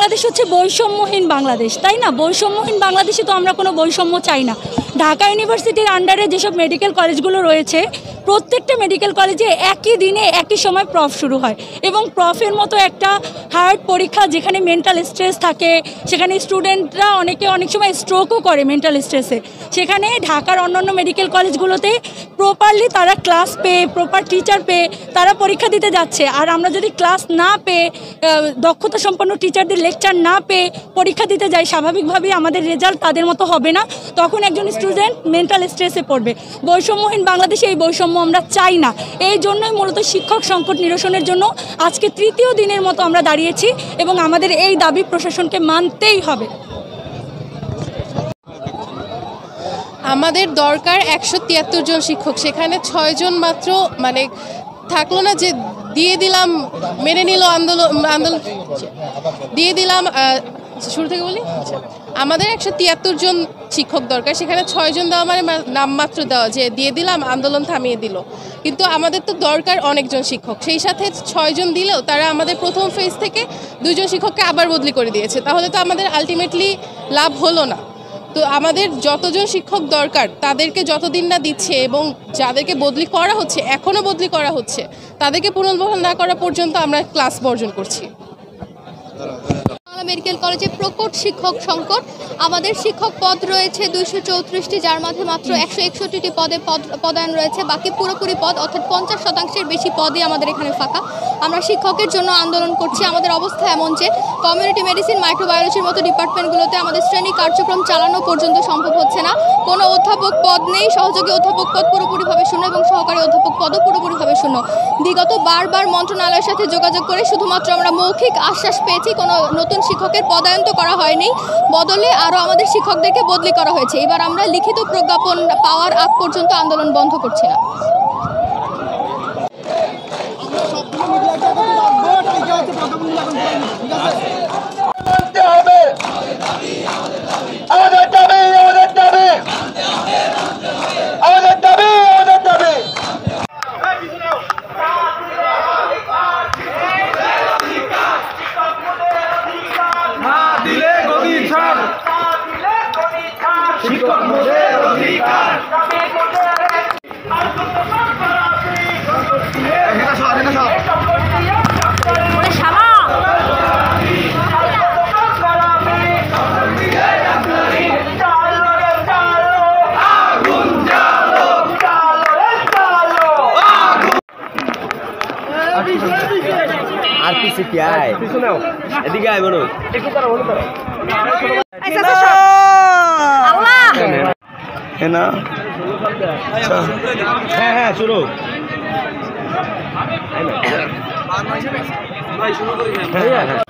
বাংলাদেশ হচ্ছে বৈষম্যহীন বাংলাদেশ, তাই না? বৈষম্যহীন বাংলাদেশে তো আমরা কোনো বৈষম্য চাই না। ঢাকা ইউনিভার্সিটির আন্ডারে যেসব মেডিকেল কলেজগুলো রয়েছে, প্রত্যেকটা মেডিকেল কলেজে একই দিনে একই সময় প্রফ শুরু হয়, এবং প্রফের মতো একটা হার্ড পরীক্ষা যেখানে মেন্টাল স্ট্রেস থাকে, সেখানে স্টুডেন্টরা অনেক সময় স্ট্রোকও করে মেন্টাল স্ট্রেসে। সেখানে ঢাকার অন্যান্য মেডিকেল কলেজগুলোতে প্রপারলি তারা ক্লাস পেয়ে, প্রপার টিচার পেয়ে তারা পরীক্ষা দিতে যাচ্ছে। আর আমরা যদি ক্লাস না পেয়ে, দক্ষতা সম্পন্ন টিচারদের লেকচার না পেয়ে পরীক্ষা দিতে যাই, স্বাভাবিকভাবেই আমাদের রেজাল্ট তাদের মতো হবে না। তখন একজন স্টুডেন্ট মেন্টাল স্ট্রেসে পড়বে। বৈষম্যহীন বাংলাদেশে এই বৈষম্য আমরা চাই না। এই জন্যই মূলত শিক্ষক সংকট নিরসনের জন্য আজকে তৃতীয় দিনের মতো আমরা দাঁড়িয়েছি, এবং আমাদের এই দাবি প্রশাসনকে মানতেই হবে। আমাদের দরকার 173 জন শিক্ষক, সেখানে 6 জন মাত্র মানে থাকলো না যে দিয়ে দিলাম, মেনে নিল আন্দোলন দিয়ে দিলাম। শুরু থেকে বলি, আমাদের 173 জন শিক্ষক দরকার, সেখানে 6 জন দেওয়া মানে নামমাত্র দেওয়া, যে দিয়ে দিলাম আন্দোলন থামিয়ে দিল। কিন্তু আমাদের তো দরকার অনেকজন শিক্ষক, সেই সাথে 6 জন দিলেও তারা আমাদের প্রথম ফেজ থেকে 2 জন শিক্ষককে আবার বদলি করে দিয়েছে, তাহলে তো আমাদের আলটিমেটলি লাভ হলো না। তো আমাদের যতজন শিক্ষক দরকার তাদেরকে যতদিন না দিচ্ছে, এবং যাদেরকে বদলি করা হচ্ছে, এখনও বদলি করা হচ্ছে, তাদেরকে পুনর্বহাল না করা পর্যন্ত আমরা ক্লাস বর্জন করছি। মেডিকেল কলেজে প্রকট শিক্ষক সংকট। আমাদের শিক্ষক পদ রয়েছে 234টি, যার মধ্যে মাত্র 161টি পদে পদায়ন রয়েছে। বাকি পুরোপুরি পদ অর্থাৎ 50% বেশি পদই আমাদের এখানে ফাঁকা। আমরা শিক্ষকের জন্য আন্দোলন করছি। আমাদের অবস্থা এমন যে কমিউনিটি মেডিসিন, মাইক্রোবায়োলজির মতো ডিপার্টমেন্টগুলোতে আমাদের শ্রেণী কার্যক্রম চালানো পর্যন্ত সম্ভব হচ্ছে না। কোনো অধ্যাপক পদ নেই, সহযোগী অধ্যাপক পদ পুরোপুরিভাবে শূন্য, এবং সহকারী অধ্যাপক পদও পুরোপুরিভাবে শূন্য। বিগত বারবার মন্ত্রণালয়ের সাথে যোগাযোগ করে শুধুমাত্র আমরা মৌখিক আশ্বাস পেয়েছি, কোনো নতুন শিক্ষকের পদায়ন তো করা হয়নি, বদলে আরও আমাদের শিক্ষকদেরকে বদলি করা হয়েছে। এবার আমরা লিখিত প্রজ্ঞাপন পাওয়ার আগ পর্যন্ত আন্দোলন বন্ধ করছি না। আর পিছে কি আয় পিছনেও এদিকে আয় বলো একটু তারা বলো তারা আল্লাহ है ना হ্যাঁ হ্যাঁ শুরু ভাই শুরু করি হ্যাঁ হ্যাঁ